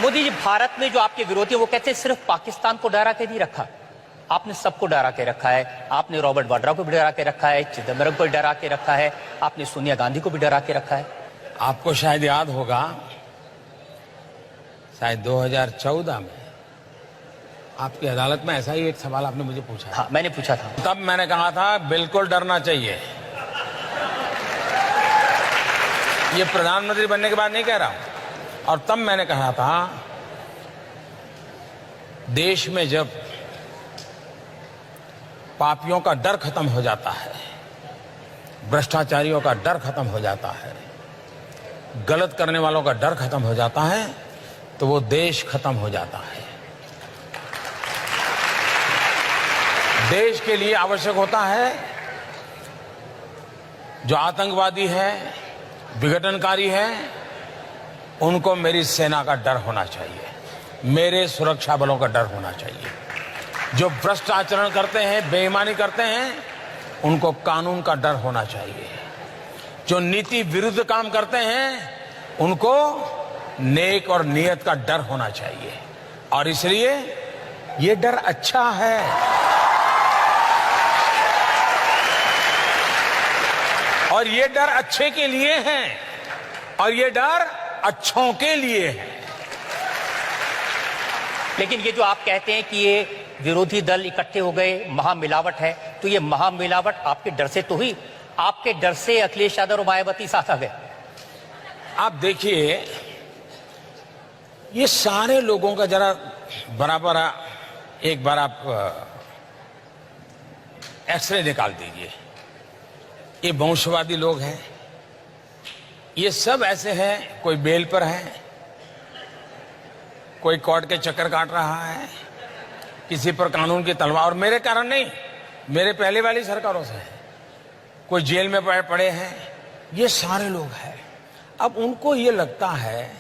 मोदी जी, भारत में जो आपके विरोधी हैं वो कहते हैं सिर्फ पाकिस्तान को डरा के नहीं रखा, आपने सबको डरा के रखा है। आपने रॉबर्ट वाड्रा को भी डरा के रखा है, चिदम्बरम को भी डरा के रखा है, आपने सोनिया गांधी को भी डरा के रखा है। आपको शायद याद होगा, शायद 2014 में आपकी अदालत में ऐसा ही एक सवाल आपने मुझे पूछा। हाँ, मैंने पूछा था। तब मैंने कहा था बिल्कुल डरना चाहिए। ये प्रधानमंत्री बनने के बाद नहीं कह रहा हूं। और तब मैंने कहा था, देश में जब पापियों का डर खत्म हो जाता है, भ्रष्टाचारियों का डर खत्म हो जाता है, गलत करने वालों का डर खत्म हो जाता है, तो वो देश खत्म हो जाता है। देश के लिए आवश्यक होता है, जो आतंकवादी है, विघटनकारी है, उनको मेरी सेना का डर होना चाहिए, मेरे सुरक्षा बलों का डर होना चाहिए। जो भ्रष्ट आचरण करते हैं, बेईमानी करते हैं, उनको कानून का डर होना चाहिए। जो नीति विरुद्ध काम करते हैं, उनको नेक और नियत का डर होना चाहिए। और इसलिए ये डर अच्छा है। और ये डर अच्छे के लिए है, और ये डर अच्छों के लिए है। लेकिन ये जो आप कहते हैं कि ये विरोधी दल इकट्ठे हो गए, महामिलावट है, तो ये महामिलावट आपके डर से तो हुई, आपके डर से अखिलेश यादव और मायावती साथ आ गए। आप देखिए, ये सारे लोगों का जरा बराबर एक बार आप एक्सरे निकाल दीजिए। ये वंशवादी लोग हैं, ये सब ऐसे हैं, कोई बेल पर है, कोई कोर्ट के चक्कर काट रहा है, किसी पर कानून की तलवार, और मेरे कारण नहीं, मेरे पहले वाली सरकारों से है, कोई जेल में पड़े हैं, ये सारे लोग हैं। अब उनको ये लगता है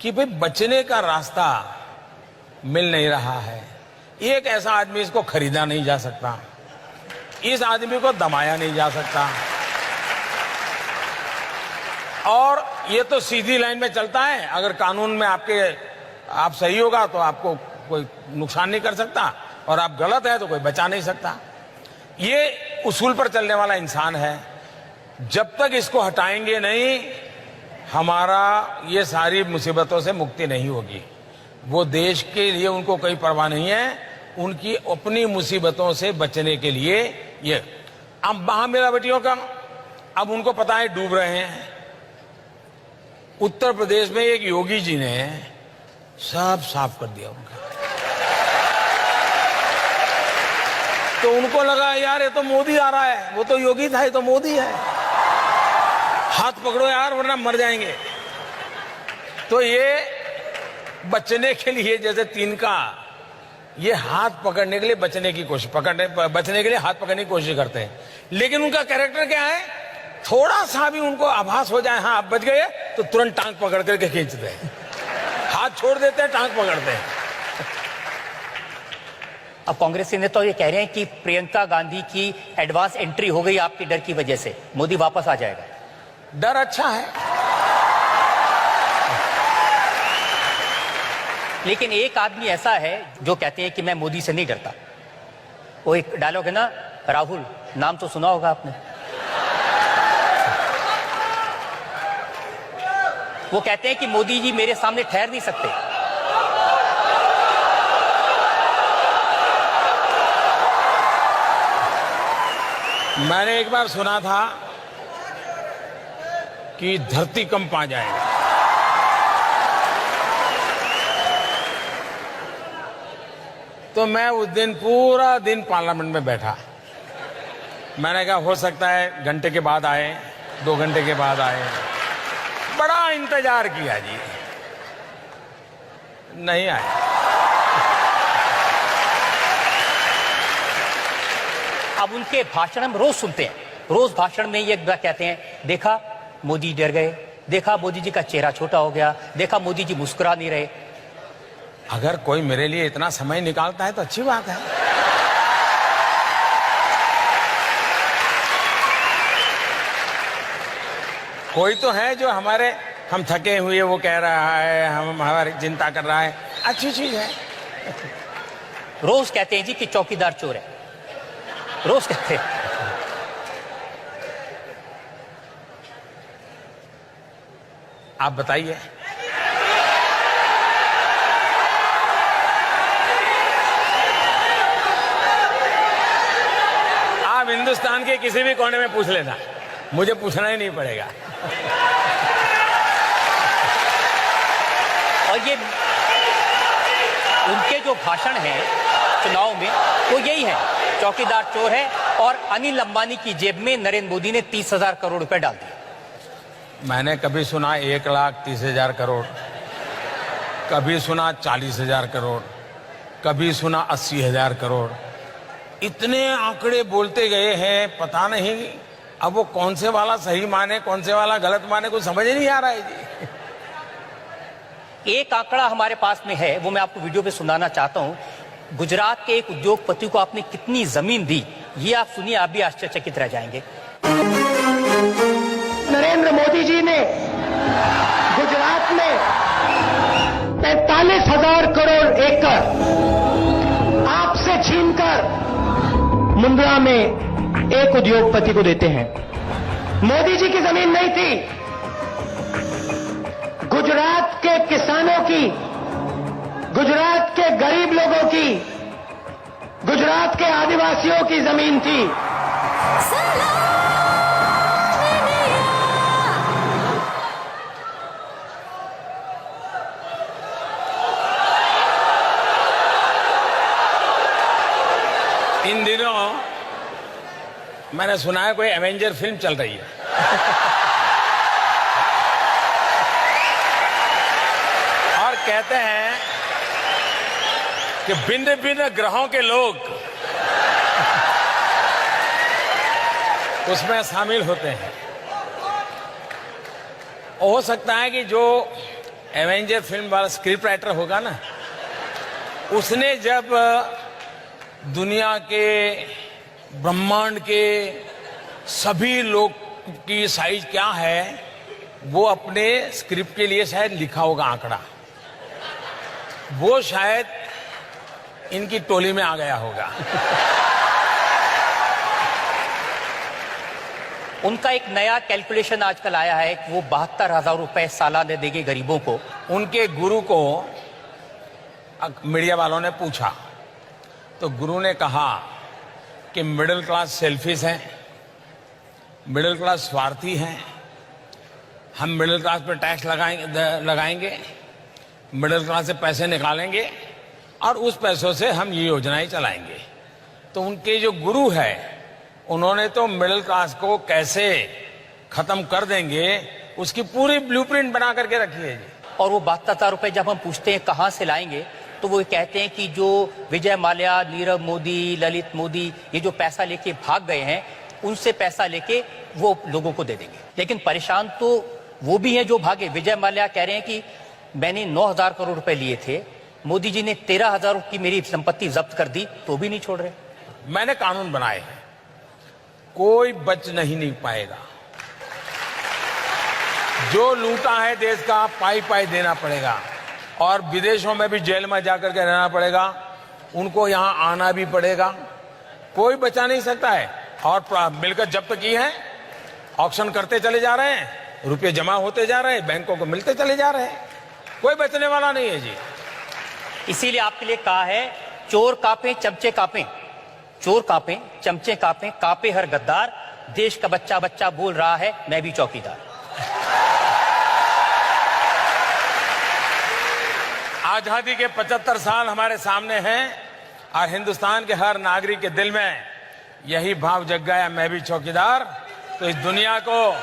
कि भाई बचने का रास्ता मिल नहीं रहा है, एक ऐसा आदमी, इसको खरीदा नहीं जा सकता, इस आदमी को दबाया नहीं जा सकता, और ये तो सीधी लाइन में चलता है, अगर कानून में आप सही होगा तो आपको कोई नुकसान नहीं कर सकता, और आप गलत है तो कोई बचा नहीं सकता। ये उसूल पर चलने वाला इंसान है। जब तक इसको हटाएंगे नहीं, हमारा ये सारी मुसीबतों से मुक्ति नहीं होगी। वो देश के लिए उनको कोई परवाह नहीं है, उनकी अपनी मुसीबतों से बचने के लिए ये। अब महामिलावटियों का, अब उनको पता है डूब रहे हैं। उत्तर प्रदेश में एक योगी जी ने सब साफ कर दिया उनका। तो उनको लगा यार ये तो मोदी आ रहा है, वो तो योगी था, ये तो मोदी है, हाथ पकड़ो यार वरना मर जाएंगे। तो ये बचने के लिए, जैसे तिनका, ये हाथ पकड़ने के लिए बचने की कोशिश, बचने के लिए हाथ पकड़ने की कोशिश करते हैं। लेकिन उनका कैरेक्टर क्या है, थोड़ा सा भी उनको आभास हो जाए हाँ आप बच गए, तो तुरंत टांग पकड़ करके खींचते हैं, हाथ छोड़ देते हैं, टांग पकड़ते हैं। अब कांग्रेस के नेता ये कह रहे हैं कि प्रियंका गांधी की एडवांस एंट्री हो गई आपके डर की वजह से, मोदी वापस आ जाएगा। डर अच्छा है, लेकिन एक आदमी ऐसा है जो कहते हैं कि मैं मोदी से नहीं डरता। वो एक डायलॉग है ना, राहुल, नाम तो सुना होगा आपने। वो कहते हैं कि मोदी जी मेरे सामने ठहर नहीं सकते। मैंने एक बार सुना था कि धरती कंप आ जाएगा। तो मैं उस दिन पूरा दिन पार्लियामेंट में बैठा। मैंने कहा हो सकता है घंटे के बाद आए, 2 घंटे के बाद आए। बड़ा इंतजार किया जी, नहीं आए। अब उनके भाषण हम रोज सुनते हैं, रोज भाषण में ये कहते हैं, देखा मोदी डर गए, देखा मोदी जी का चेहरा छोटा हो गया, देखा मोदी जी मुस्कुरा नहीं रहे। अगर कोई मेरे लिए इतना समय निकालता है तो अच्छी बात है। कोई तो है जो हमारे हम थके हुए वो कह रहा है, हम हमारी चिंता कर रहा है, अच्छी चीज है। रोज कहते हैं जी कि चौकीदार चोर है, रोज कहते हैं। आप बताइए। आप हिंदुस्तान के किसी भी कोने में पूछ लेना, मुझे पूछना ही नहीं पड़ेगा। और ये उनके जो भाषण हैं चुनाव में वो यही है, चौकीदार चोर है। और अनिल अंबानी की जेब में नरेंद्र मोदी ने 30,000 करोड़ रुपए डाल दिए। मैंने कभी सुना 1,30,000 करोड़, कभी सुना 40,000 करोड़, कभी सुना 80,000 करोड़। इतने आंकड़े बोलते गए हैं, पता नहीं अब वो कौन से वाला सही माने कौन से वाला गलत माने, कुछ समझ ही नहीं आ रहा है जी। एक आंकड़ा हमारे पास में है, वो मैं आपको वीडियो पे सुनाना चाहता हूं। गुजरात के एक उद्योगपति को आपने कितनी जमीन दी, ये आप सुनिए, आप भी आश्चर्यचकित रह जाएंगे। नरेंद्र मोदी जी ने गुजरात में 45,000 करोड़ एकड़ आपसे छीनकर मुंद्रा में एक उद्योगपति को देते हैं। मोदी जी की जमीन नहीं थी, गुजरात के किसानों की, गुजरात के गरीब लोगों की, गुजरात के आदिवासियों की जमीन थी। इन दिनों मैंने सुना है कोई एवेंजर फिल्म चल रही है। और कहते हैं कि भिन्न भिन्न ग्रहों के लोग उसमें शामिल होते हैं। हो सकता है कि जो एवेंजर फिल्म वाला स्क्रिप्ट राइटर होगा ना, उसने जब दुनिया के ब्रह्मांड के सभी लोग की साइज क्या है वो अपने स्क्रिप्ट के लिए शायद लिखा होगा आंकड़ा, वो शायद इनकी टोली में आ गया होगा। उनका एक नया कैलकुलेशन आजकल आया है कि वो 72,000 रुपए सालाना देंगे गरीबों को। उनके गुरु को मीडिया वालों ने पूछा तो गुरु ने कहा कि मिडिल क्लास सेल्फिश हैं, मिडिल क्लास स्वार्थी हैं, हम मिडिल क्लास पर टैक्स लगाएंगे, मिडिल क्लास से पैसे निकालेंगे और उस पैसों से हम ये योजनाएं चलाएंगे। तो उनके जो गुरु है उन्होंने तो मिडिल क्लास को कैसे खत्म कर देंगे उसकी पूरी ब्लूप्रिंट बना करके रखी है जी। और वो 72,000 रुपए जब हम पूछते हैं कहां से लाएंगे, तो वो कहते हैं कि जो विजय माल्या, नीरव मोदी, ललित मोदी ये जो पैसा लेके भाग गए हैं उनसे पैसा लेके वो लोगों को दे देंगे। लेकिन परेशान तो वो भी हैं जो भागे। विजय माल्या कह रहे हैं कि मैंने 9,000 करोड़ रुपए लिए थे, मोदी जी ने 13,000 की मेरी संपत्ति जब्त कर दी, तो भी नहीं छोड़ रहे। मैंने कानून बनाए हैं, कोई बच नहीं पाएगा। जो लूटा है देश का पाई पाई देना पड़ेगा और विदेशों में भी जेल में जाकर के रहना पड़ेगा, उनको यहां आना भी पड़ेगा, कोई बचा नहीं सकता है। और मिलकर जब्त की है, ऑक्शन करते चले जा रहे हैं, रुपए जमा होते जा रहे हैं, बैंकों को मिलते चले जा रहे हैं, कोई बचने वाला नहीं है जी। इसीलिए आपके लिए कहा है, चोर कांपे चमचे कांपे, चोर कांपे चमचे कांपे, कांपे हर गद्दार, देश का बच्चा बच्चा बोल रहा है मैं भी चौकीदार। आजादी के 75 साल हमारे सामने हैं और हिंदुस्तान के हर नागरिक के दिल में यही भाव जग गया, मैं भी चौकीदार। तो इस दुनिया को